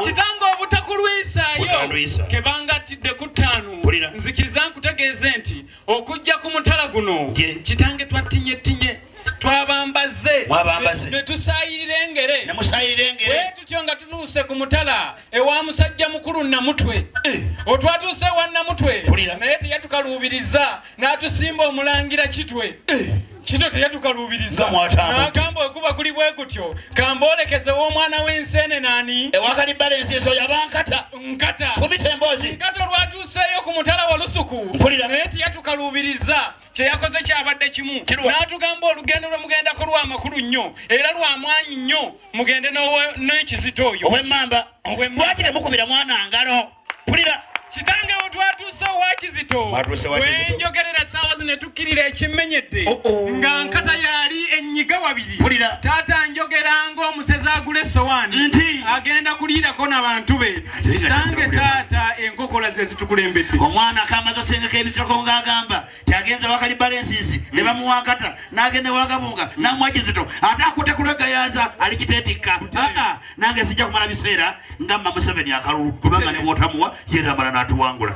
kitango obutakulwisaayo kebangatidde ku ttaano nzikiriza nkutegeeze nti okujja ku mutala guno kitange twattinye twabambaze ne tusaayirira engere tutyo nga tutuuse ku mutala ewa musajja mukulu Namutwe otwatuuse ewa Namutwe naye teyatukaluubiriza n'atusimba omulangira Kitwe kito teyatukaluubiriza n'agamba okuba guli bwe gutyo kamboolekeze w'omwana w'ensene nani ewakali balensi eso yabankata nkata olwatuuseeyo ku mutala wa Lusuku naye teyatukaluubiriza kyeyakoze kyabadde kimu n'atugamba olugendo lwe mugendako lw'amakulu nnyo era lw'amaanyi nnyo mugende n'ekizito oyo ow'emmamba lwaki temukubira mwana ngalo pulira kitange otwatuuse owa Kizito wenjogerera saawa zino tukkirira ekimenyedde nga nkata yali ennyiga wabiri taata njogera ng'omusezi agula essowaani agenda kuliirako n'abantu be kitange taata enkokola ze zitukulembedde omwana akamaze osengeka ebisoko ng'agamba tyagenze wakali balensiisi ne bamuwa nkata n'agenda wagabunga n'amuwa Kizito ate akutte kulegayaza alikiteetikka nange sijja kumala biseera nga mma Museveni akalulu kubanga ne bw'otamuwa yeeramala n'atuwangula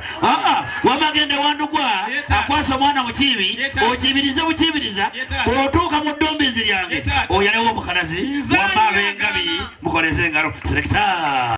wamagende wandugwa akwasa omwana mu kiibi okibirize bukibiriza otuuka mu ddumbizi lyange oyalewo omukalazi wamma ab'engabi mukoleze engalo selekita